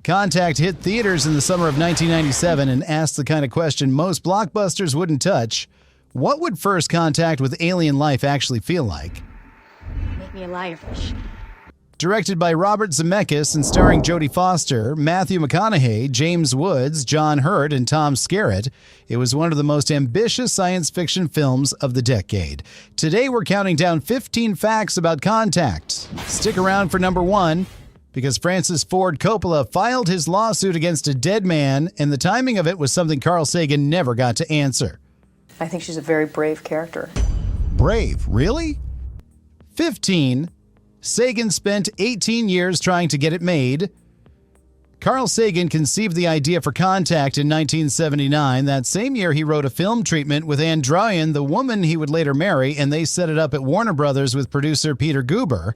Contact hit theaters in the summer of 1997 and asked the kind of question most blockbusters wouldn't touch. What would first contact with alien life actually feel like? Make me a liar fish. Directed by Robert Zemeckis and starring Jodie Foster, Matthew McConaughey, James Woods, John Hurt, and Tom Skerritt, it was one of the most ambitious science fiction films of the decade. Today we're counting down 15 facts about Contact. Stick around for number 1, because Francis Ford Coppola filed his lawsuit against a dead man, and the timing of it was something Carl Sagan never got to answer. I think she's a very brave character. Brave? Really? 15. Sagan spent 18 years trying to get it made. Carl Sagan conceived the idea for Contact in 1979. That same year, he wrote a film treatment with Ann Druyan, the woman he would later marry, and they set it up at Warner Brothers with producer Peter Guber.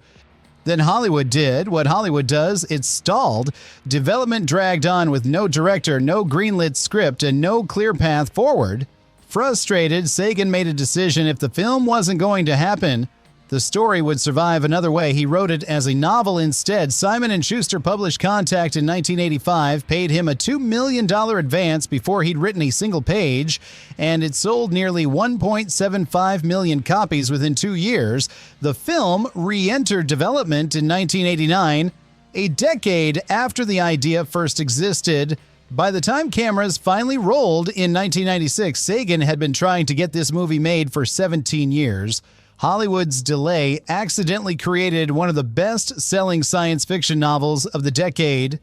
Then Hollywood did what Hollywood does. It stalled. Development dragged on with no director, no greenlit script, and no clear path forward. Frustrated, Sagan made a decision. If the film wasn't going to happen, the story would survive another way. He wrote it as a novel instead. Simon & Schuster published Contact in 1985, paid him a $2 million advance before he'd written a single page, and it sold nearly 1.75 million copies within 2 years. The film re-entered development in 1989, a decade after the idea first existed. By the time cameras finally rolled in 1996, Sagan had been trying to get this movie made for 17 years. Hollywood's delay accidentally created one of the best-selling science fiction novels of the decade.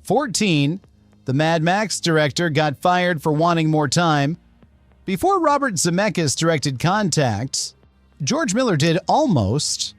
14. The Mad Max director got fired for wanting more time. Before Robert Zemeckis directed Contact, George Miller did Almost.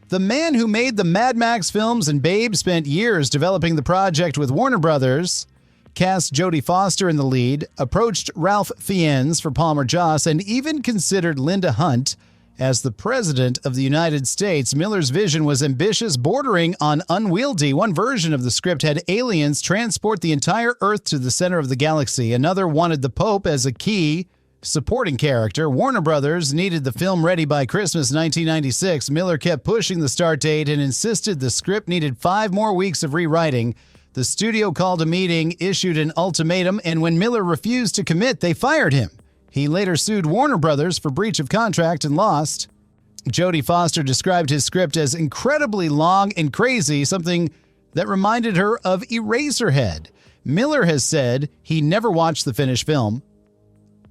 The man who made the Mad Max films and Babe spent years developing the project with Warner Brothers, cast Jodie Foster in the lead, approached Ralph Fiennes for Palmer Joss, and even considered Linda Hunt as the President of the United States. Miller's vision was ambitious, bordering on unwieldy. One version of the script had aliens transport the entire Earth to the center of the galaxy. Another wanted the Pope as a key supporting character. Warner Brothers needed the film ready by Christmas 1996. Miller kept pushing the start date and insisted the script needed 5 more weeks of rewriting. The studio called a meeting, issued an ultimatum, and when Miller refused to commit, they fired him. He later sued Warner Brothers for breach of contract and lost. Jodie Foster described his script as incredibly long and crazy, something that reminded her of Eraserhead. Miller has said he never watched the finished film.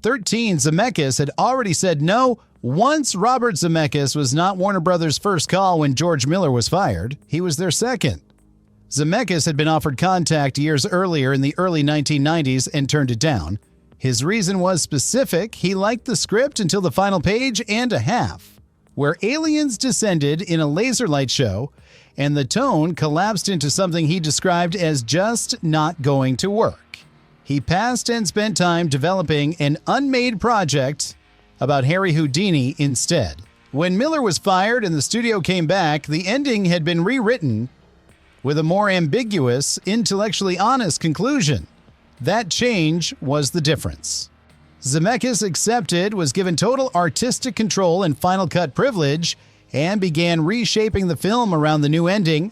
13. Zemeckis had already said no once. Robert Zemeckis was not Warner Brothers' first call when George Miller was fired. He was their second. Zemeckis had been offered Contact years earlier in the early 1990s and turned it down. His reason was specific. He liked the script until the final page and a half, where aliens descended in a laser light show, and the tone collapsed into something he described as just not going to work. He passed and spent time developing an unmade project about Harry Houdini instead. When Miller was fired and the studio came back, the ending had been rewritten with a more ambiguous, intellectually honest conclusion. That change was the difference. Zemeckis accepted, was given total artistic control and final cut privilege, and began reshaping the film around the new ending.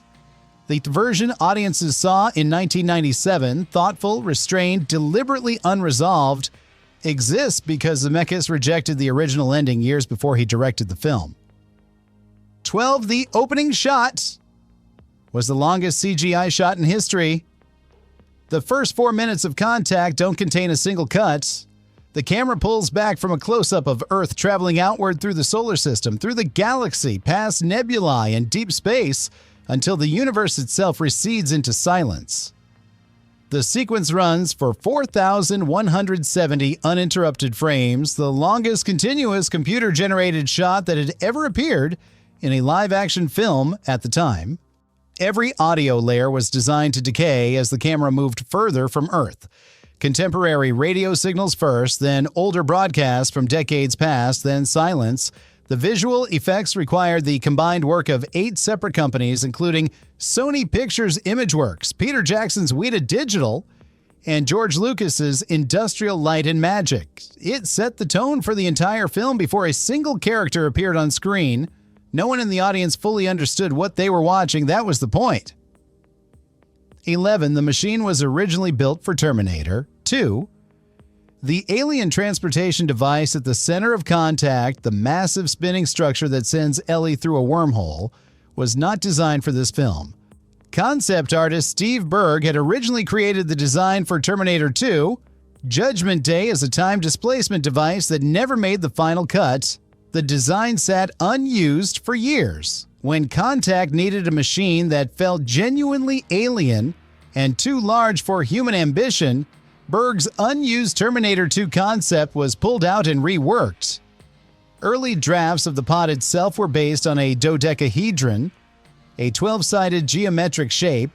The version audiences saw in 1997, thoughtful, restrained, deliberately unresolved, exists because Zemeckis rejected the original ending years before he directed the film. 12. The opening shot was the longest CGI shot in history. The first 4 minutes of Contact don't contain a single cut. The camera pulls back from a close-up of Earth traveling outward through the solar system, through the galaxy, past nebulae and deep space, until the universe itself recedes into silence. The sequence runs for 4,170 uninterrupted frames, the longest continuous computer-generated shot that had ever appeared in a live-action film at the time. Every audio layer was designed to decay as the camera moved further from Earth. Contemporary radio signals first, then older broadcasts from decades past, then silence. The visual effects required the combined work of 8 separate companies, including Sony Pictures Imageworks, Peter Jackson's Weta Digital, and George Lucas's Industrial Light and Magic. It set the tone for the entire film before a single character appeared on screen. No one in the audience fully understood what they were watching. That was the point. 11. The machine was originally built for Terminator. 2. The alien transportation device at the center of contact, the massive spinning structure that sends Ellie through a wormhole, was not designed for this film. Concept artist Steve Berg had originally created the design for Terminator 2. Judgment Day is a time displacement device that never made the final cut. The design sat unused for years. When Contact needed a machine that felt genuinely alien and too large for human ambition, Berg's unused Terminator 2 concept was pulled out and reworked. Early drafts of the pod itself were based on a dodecahedron, a 12-sided geometric shape,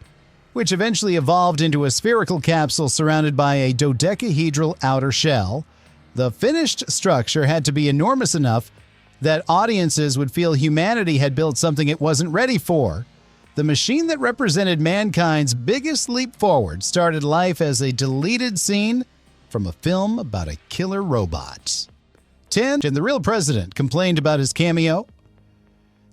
which eventually evolved into a spherical capsule surrounded by a dodecahedral outer shell. The finished structure had to be enormous enough that audiences would feel humanity had built something it wasn't ready for. The machine that represented mankind's biggest leap forward started life as a deleted scene from a film about a killer robot. 10. And the real president complained about his cameo.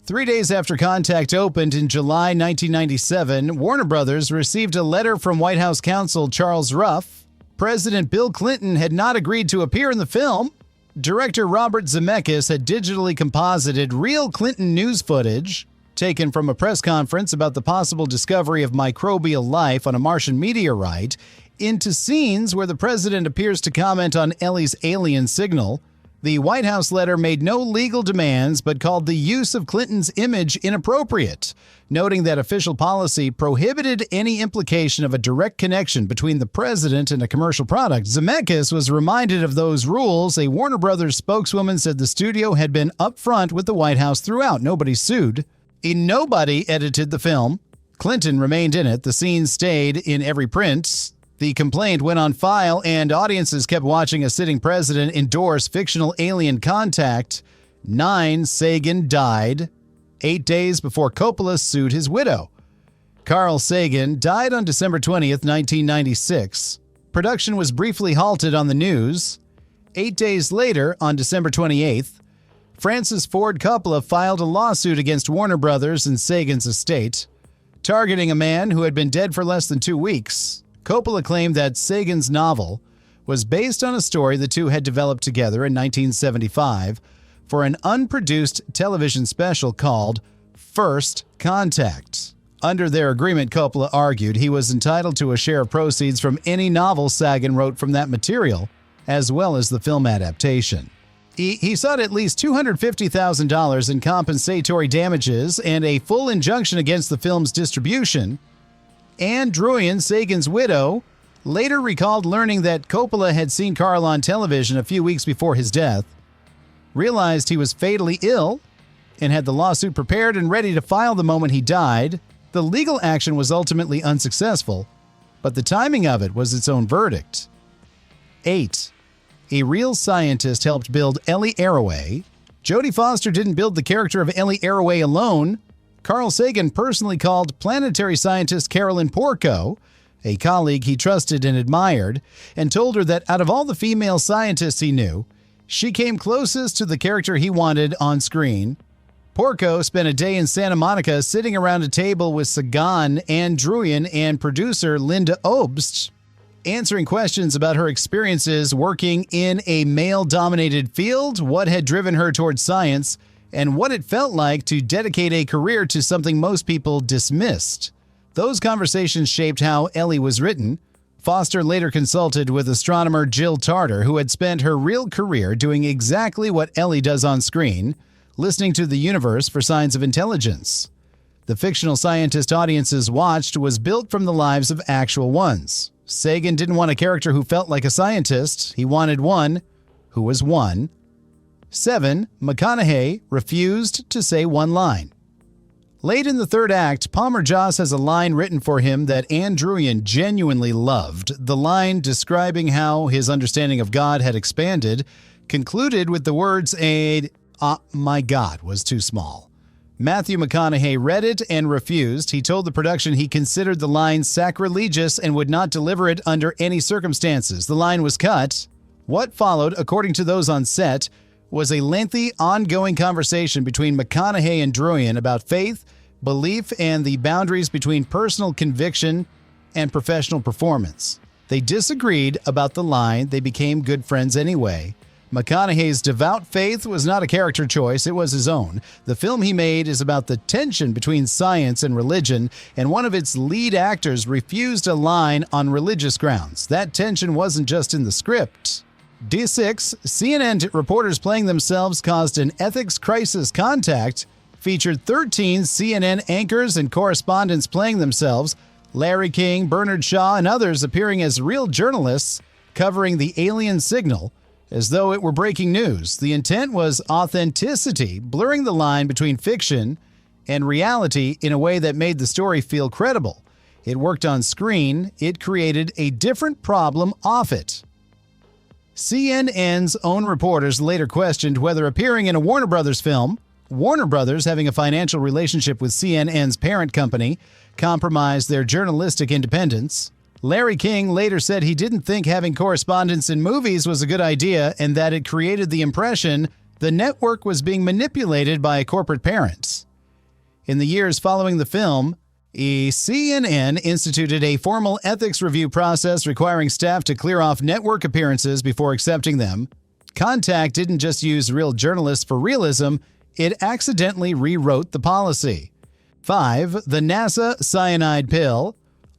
3 days after Contact opened in July 1997, Warner Brothers received a letter from White House counsel Charles Ruff. President Bill Clinton had not agreed to appear in the film. Director Robert Zemeckis had digitally composited real Clinton news footage taken from a press conference about the possible discovery of microbial life on a Martian meteorite into scenes where the president appears to comment on Ellie's alien signal. The White House letter made no legal demands but called the use of Clinton's image inappropriate, noting that official policy prohibited any implication of a direct connection between the president and a commercial product. Zemeckis was reminded of those rules. A Warner Brothers spokeswoman said the studio had been upfront with the White House throughout. Nobody sued. Nobody edited the film. Clinton remained in it. The scenes stayed in every print. The complaint went on file, and audiences kept watching a sitting president endorse fictional alien contact. 9. Sagan died 8 days before Coppola sued his widow. Carl Sagan died on December 20th, 1996. Production was briefly halted on the news. 8 days later, on December 28th, Francis Ford Coppola filed a lawsuit against Warner Brothers and Sagan's estate, targeting a man who had been dead for less than 2 weeks. Coppola claimed that Sagan's novel was based on a story the two had developed together in 1975 for an unproduced television special called First Contact. Under their agreement, Coppola argued he was entitled to a share of proceeds from any novel Sagan wrote from that material, as well as the film adaptation. He sought at least $250,000 in compensatory damages and a full injunction against the film's distribution. Anne Druyan, Sagan's widow, later recalled learning that Coppola had seen Carl on television a few weeks before his death, realized he was fatally ill, and had the lawsuit prepared and ready to file the moment he died. The legal action was ultimately unsuccessful, but the timing of it was its own verdict. 8. A real scientist helped build Ellie Arroway. Jodie Foster didn't build the character of Ellie Arroway alone. Carl Sagan personally called planetary scientist Carolyn Porco, a colleague he trusted and admired, and told her that out of all the female scientists he knew, she came closest to the character he wanted on screen. Porco spent a day in Santa Monica sitting around a table with Sagan, Anne Druyan, and producer Linda Obst, answering questions about her experiences working in a male-dominated field, what had driven her towards science, and what it felt like to dedicate a career to something most people dismissed. Those conversations shaped how Ellie was written. Foster later consulted with astronomer Jill Tarter, who had spent her real career doing exactly what Ellie does on screen, listening to the universe for signs of intelligence. The fictional scientist audiences watched was built from the lives of actual ones. Sagan didn't want a character who felt like a scientist. He wanted one who was one. 7. McConaughey refused to say one line. Late in the third act, Palmer Joss has a line written for him that Anne Druyan genuinely loved. The line describing how his understanding of God had expanded concluded with the words, my God was too small. Matthew McConaughey read it and refused. He told the production he considered the line sacrilegious and would not deliver it under any circumstances. The line was cut. What followed, according to those on set, was a lengthy, ongoing conversation between McConaughey and Druyan about faith, belief, and the boundaries between personal conviction and professional performance. They disagreed about the line, "They became good friends anyway." McConaughey's devout faith was not a character choice, it was his own. The film he made is about the tension between science and religion, and one of its lead actors refused a line on religious grounds. That tension wasn't just in the script. D6, CNN reporters playing themselves caused an ethics crisis. Contact featured 13 CNN anchors and correspondents playing themselves, Larry King, Bernard Shaw, and others appearing as real journalists covering the alien signal as though it were breaking news. The intent was authenticity, blurring the line between fiction and reality in a way that made the story feel credible. It worked on screen. It created a different problem off it. CNN's own reporters later questioned whether appearing in a Warner Brothers film, Warner Brothers having a financial relationship with CNN's parent company, compromised their journalistic independence. Larry King later said he didn't think having correspondents in movies was a good idea and that it created the impression the network was being manipulated by corporate parents. In the years following the film, CNN instituted a formal ethics review process requiring staff to clear off network appearances before accepting them. Contact didn't just use real journalists for realism, it accidentally rewrote the policy. 5. The NASA cyanide pill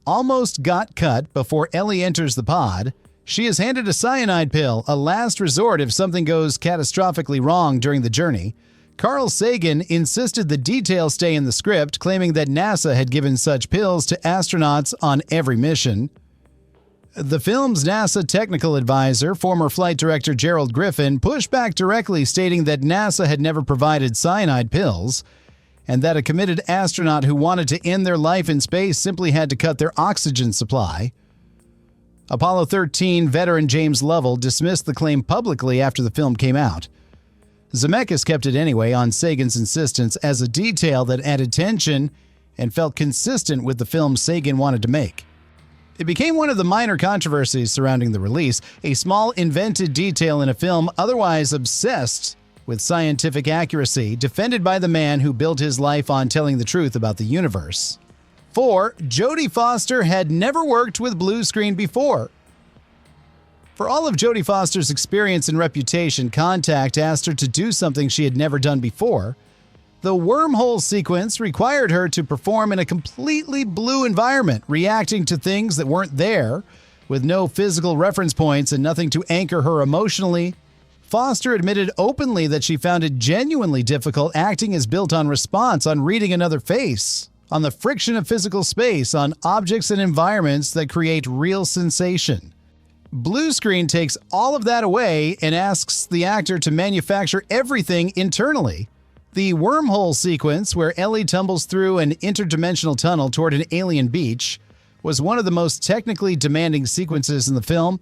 almost got cut before Ellie enters the pod. She is handed a cyanide pill, a last resort if something goes catastrophically wrong during the journey. Carl Sagan insisted the details stay in the script, claiming that NASA had given such pills to astronauts on every mission. The film's NASA technical advisor, former flight director Gerald Griffin, pushed back directly, stating that NASA had never provided cyanide pills, and that a committed astronaut who wanted to end their life in space simply had to cut their oxygen supply. Apollo 13 veteran James Lovell dismissed the claim publicly after the film came out. Zemeckis kept it anyway on Sagan's insistence as a detail that added tension and felt consistent with the film Sagan wanted to make. It became one of the minor controversies surrounding the release, a small invented detail in a film otherwise obsessed with scientific accuracy, defended by the man who built his life on telling the truth about the universe. 4. Jodie Foster had never worked with blue screen before. For all of Jodie Foster's experience and reputation, Contact asked her to do something she had never done before. The Wormhole sequence required her to perform in a completely blue environment, reacting to things that weren't there, with no physical reference points and nothing to anchor her emotionally. Foster admitted openly that she found it genuinely difficult. Acting is built on response, on reading another face, on the friction of physical space, on objects and environments that create real sensation. Blue screen takes all of that away and asks the actor to manufacture everything internally. The Wormhole sequence, where Ellie tumbles through an interdimensional tunnel toward an alien beach, was one of the most technically demanding sequences in the film,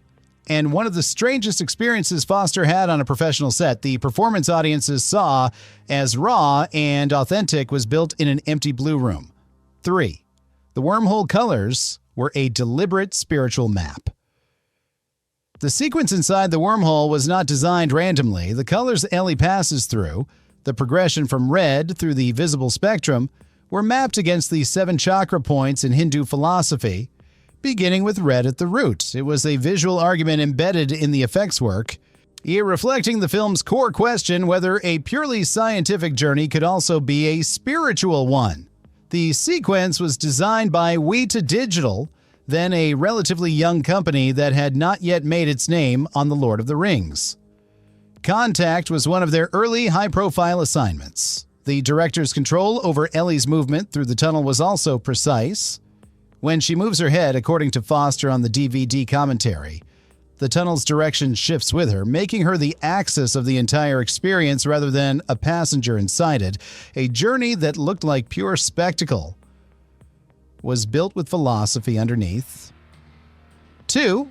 and one of the strangest experiences Foster had on a professional set. The performance audiences saw as raw and authentic was built in an empty blue room. 3. The Wormhole colors were a deliberate spiritual map. The sequence inside the wormhole was not designed randomly. The colors Ellie passes through, the progression from red through the visible spectrum, were mapped against the 7 chakra points in Hindu philosophy, beginning with red at the root. It was a visual argument embedded in the effects work, reflecting the film's core question whether a purely scientific journey could also be a spiritual one. The sequence was designed by Weta Digital, then a relatively young company that had not yet made its name on The Lord of the Rings. Contact was one of their early high-profile assignments. The director's control over Ellie's movement through the tunnel was also precise. When she moves her head, according to Foster on the DVD commentary, the tunnel's direction shifts with her, making her the axis of the entire experience rather than a passenger inside it. A journey that looked like pure spectacle was built with philosophy underneath. 2.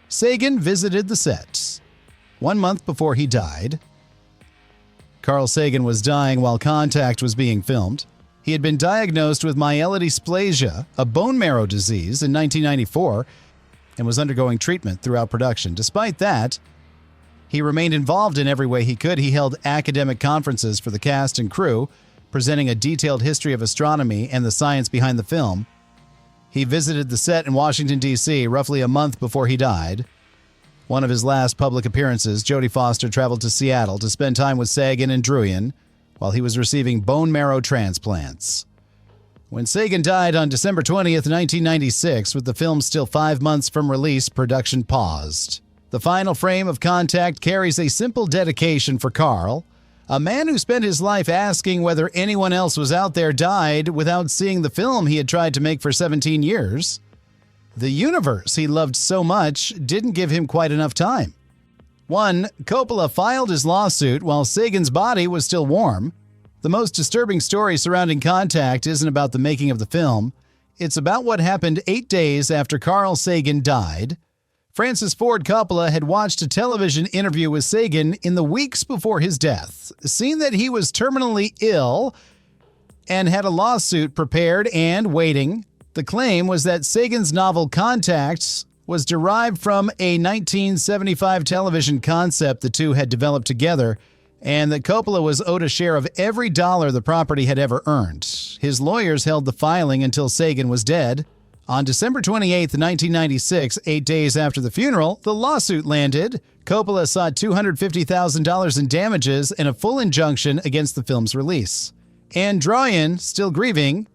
Sagan visited the set. 1 month before he died. Carl Sagan was dying while Contact was being filmed. He had been diagnosed with myelodysplasia, a bone marrow disease, in 1994 and was undergoing treatment throughout production. Despite that, he remained involved in every way he could. He held academic conferences for the cast and crew, presenting a detailed history of astronomy and the science behind the film. He visited the set in Washington, D.C. roughly a month before he died. One of his last public appearances, Jodie Foster traveled to Seattle to spend time with Sagan and Druyan while he was receiving bone marrow transplants. When Sagan died on December 20th, 1996, with the film still 5 months from release, production paused. The final frame of Contact carries a simple dedication for Carl, a man who spent his life asking whether anyone else was out there died without seeing the film he had tried to make for 17 years. The universe he loved so much didn't give him quite enough time. 1. Coppola filed his lawsuit while Sagan's body was still warm. The most disturbing story surrounding Contact isn't about the making of the film. It's about what happened 8 days after Carl Sagan died. Francis Ford Coppola had watched a television interview with Sagan in the weeks before his death, seen that he was terminally ill, and had a lawsuit prepared and waiting. The claim was that Sagan's novel Contact was derived from a 1975 television concept the two had developed together, and that Coppola was owed a share of every dollar the property had ever earned. His lawyers held the filing until Sagan was dead. On December 28, 1996, 8 days after the funeral, the lawsuit landed. Coppola sought $250,000 in damages and a full injunction against the film's release. Anne Druyan, still grieving,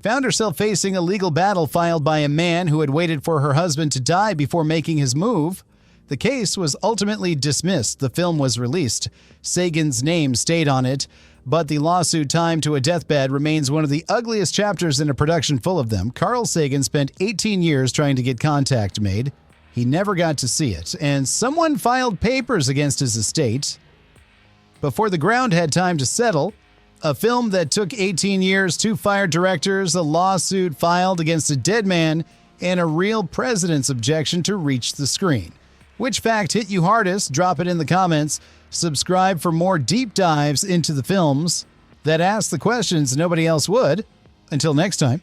found herself facing a legal battle filed by a man who had waited for her husband to die before making his move. The case was ultimately dismissed. The film was released. Sagan's name stayed on it, but the lawsuit timed to a deathbed remains one of the ugliest chapters in a production full of them. Carl Sagan spent 18 years trying to get Contact made. He never got to see it, and someone filed papers against his estate. Before the ground had time to settle, a film that took 18 years, 2 fired directors, a lawsuit filed against a dead man, and a real president's objection to reach the screen. Which fact hit you hardest? Drop it in the comments. Subscribe for more deep dives into the films that ask the questions nobody else would. Until next time.